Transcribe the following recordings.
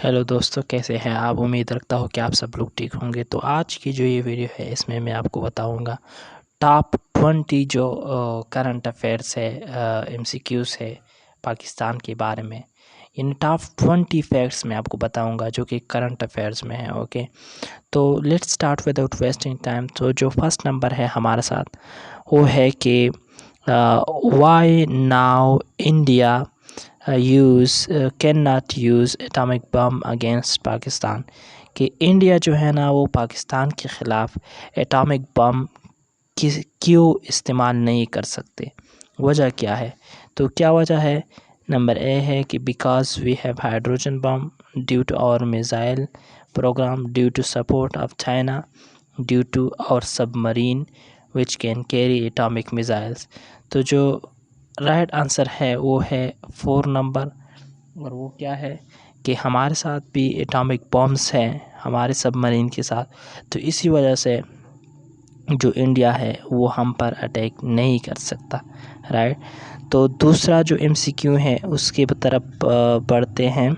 Hello दोस्तों, कैसे हैं आप। उम्मीद रखता हूँ कि आप सब लोग ठीक होंगे। तो आज की जो ये वीडियो है इसमें मैं आपको बताऊंगा टॉप 20 जो करंट अफेयर्स है, एमसीक्यूज़ है पाकिस्तान के बारे में। इन टॉप 20 फैक्ट्स मैं आपको बताऊंगा जो कि करंट अफेयर्स में है। ओके, तो let's start without wasting time. तो जो फर्स्ट नंबर है हमारे साथ वो है कि why now India can not use atomic bomb against Pakistan. कि इंडिया जो है ना वो पाकिस्तान के ख़िलाफ़ एटॉमिक बम क्यों इस्तेमाल नहीं कर सकते। वजह क्या है? तो क्या वजह है? नंबर ए है कि because we have hydrogen bomb, due to our missile programme, due to support of China, due to our submarine which can carry atomic missiles. तो जो राइट आंसर है वो है 4 नंबर। और वो क्या है कि हमारे साथ भी एटॉमिक बॉम्ब्स हैं हमारे सबमरीन के साथ, तो इसी वजह से जो इंडिया है वो हम पर अटैक नहीं कर सकता। राइट। तो दूसरा जो एमसीक्यू है उसके तरफ बढ़ते हैं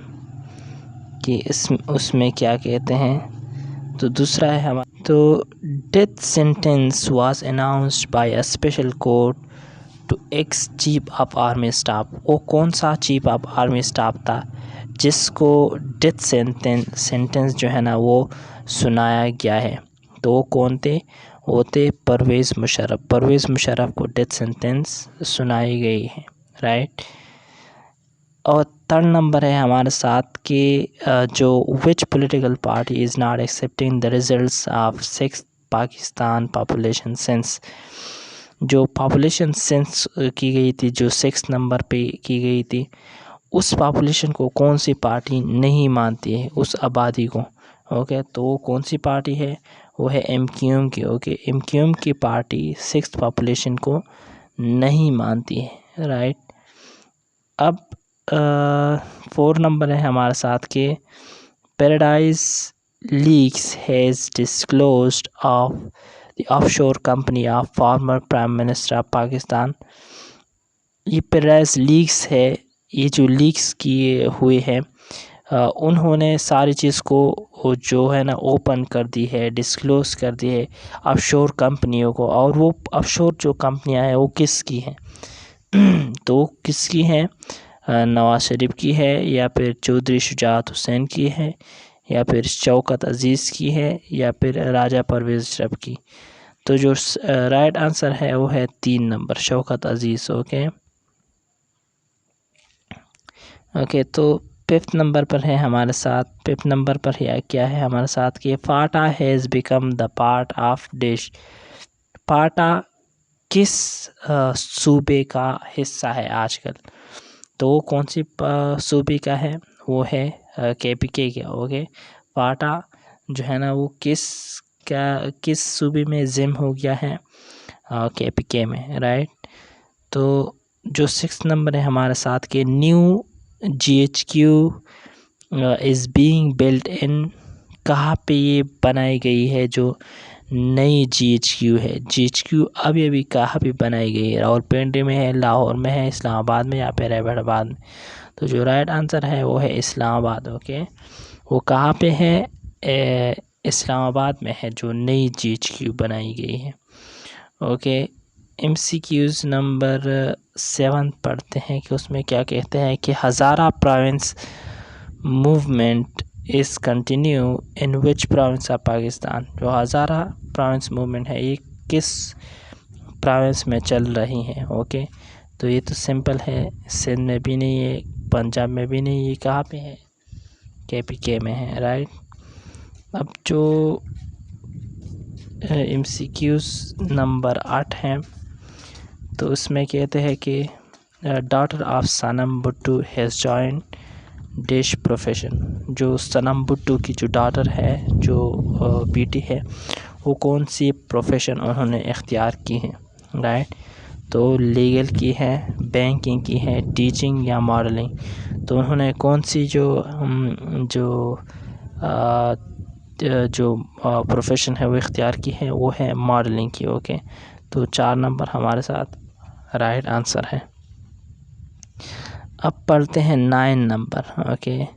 कि उसमें क्या कहते हैं। तो दूसरा है हमारा, तो death sentence was announced by a special court to ex chief of army staff. वो कौन सा चीफ ऑफ आर्मी स्टाफ था जिसको डेथ सेंटेंस जो है ना वो सुनाया गया है? तो वो कौन थे? वो थे परवेज़ मुशर्रफ। परवेज़ मुशर्रफ को डेथ सेंटेंस सुनाई गई है। राइट। और थर्ड नंबर है हमारे साथ कि जो विच political party is not accepting the results of 6th Pakistan population sense. जो पॉपुलेशन सेंस की गई थी, जो 6 नंबर पे की गई थी, उस पॉपुलेशन को कौन सी पार्टी नहीं मानती है, उस आबादी को। ओके, तो वो कौन सी पार्टी है? वो है एमक्यूएम की। ओके, एमक्यूएम की पार्टी 6th पॉपुलेशन को नहीं मानती है। राइट। अब 4 नंबर है हमारे साथ के paradise leaks has disclosed of the offshore company of former prime minister of Pakistan. ये पैराडाइज लीक्स है, ये जो लीक्स किए हुए हैं उन्होंने सारी चीज़ को जो है ना ओपन कर दी है, डिस्क्लोज कर दी है ऑफशोर कंपनियों को। और वो ऑफशोर जो कंपनियां हैं वो किसकी हैं? तो किसकी हैं? नवाज शरीफ की है, या फिर चौधरी शुजात हुसैन की है, या फिर शौकत अजीज़ की है, या फिर राजा परवेज़ अशरफ की। तो जो राइट आंसर है वो है 3 नंबर, शौकत अजीज़। ओके, तो 5th नंबर पर है हमारे साथ। 5th नंबर पर क्या है हमारे साथ कि FATA has become the part of this. FATA किस सूबे का हिस्सा है आजकल? तो वो कौन सी सूबे का है? वो है केपीके का। ओके, फाटा जो है ना वो किस सूबे में जिम हो गया है? केपीके में। राइट। तो जो 6th नंबर है हमारे साथ के new GHQ is being built in. कहाँ पे ये बनाई गई है? जो नई GHQ है, GHQ अभी अभी कहाँ पे बनाई गई है? रावलपिंडी में है, लाहौर में है, इस्लामाबाद में, या फिर हैदराबाद में? तो जो राइट आंसर है वो है इस्लामाबाद। ओके, वो कहाँ पे है? इस्लामाबाद में है जो नई GHQ बनाई गई है। ओके, MCQs नंबर 7 पढ़ते हैं कि उसमें क्या कहते हैं कि Hazara province movement is continue in which province of Pakistan. जो हज़ारा प्रोविंस मूवमेंट है ये किस प्रोविंस में चल रही है? ओके, तो ये तो सिंपल है, सिंध में भी नहीं है, पंजाब में भी नहीं, ये कहाँ पे है? KPK में है। राइट। अब जो MCQs नंबर 8 हैं तो उसमें कहते हैं कि daughter of Sanam Bhutto has joined dish profession. जो सनम भुट्टो की जो डॉटर है, जो बेटी है, वो कौन सी प्रोफेशन उन्होंने इख्तियार की है? राइट। तो लीगल की है, बैंकिंग की है, टीचिंग या मॉडलिंग। तो उन्होंने कौन सी जो प्रोफेशन है वो इख्तियार की है? वो है मॉडलिंग की। ओके, तो 4 नंबर हमारे साथ राइट आंसर है। अब पढ़ते हैं 9 नंबर। ओके,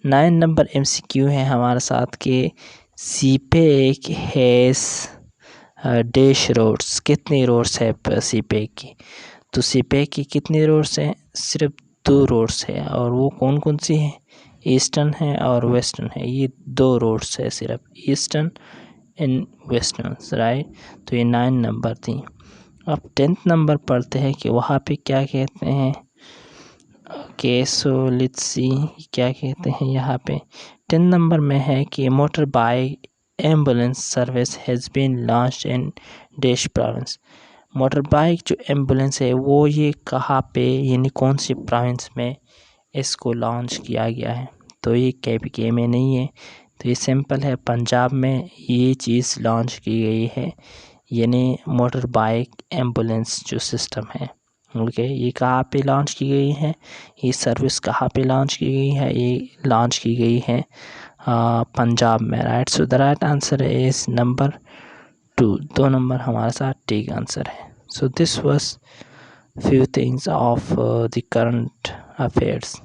9 नंबर MCQ है हमारे साथ के CPEC हैज़ डैश रोड्स। कितनी रोड्स है CPEC की? तो CPEC की कितनी रोड्स हैं? सिर्फ 2 रोड्स है। और वो कौन कौन सी हैं? ईस्टर्न है और वेस्टर्न है। ये 2 रोड्स है सिर्फ, ईस्टर्न एंड वेस्टर्न, राइट। तो ये 9 नंबर थी। अब 10th नंबर पढ़ते हैं कि वहाँ पे क्या कहते हैं। ओके, सो लेट्स सी क्या कहते हैं यहाँ पे। 10 नंबर में है कि motor bike ambulance service has been launched in dash province. Motor bike जो एम्बुलेंस है वो ये कहाँ पे, यानी कौन सी प्रोविंस में इसको लॉन्च किया गया है? तो ये KPK में नहीं है, तो ये सिंपल है, पंजाब में ये चीज़ लॉन्च की गई है, यानी मोटर बाइक एम्बुलेंस जो सिस्टम है। ओके, ये कहाँ पे लॉन्च की गई है? ये सर्विस कहाँ पे लॉन्च की गई है? ये लॉन्च की गई है पंजाब में, right. So the right answer is number 2। 2 number हमारे साथ ठीक आंसर है। So this was few things of the current affairs.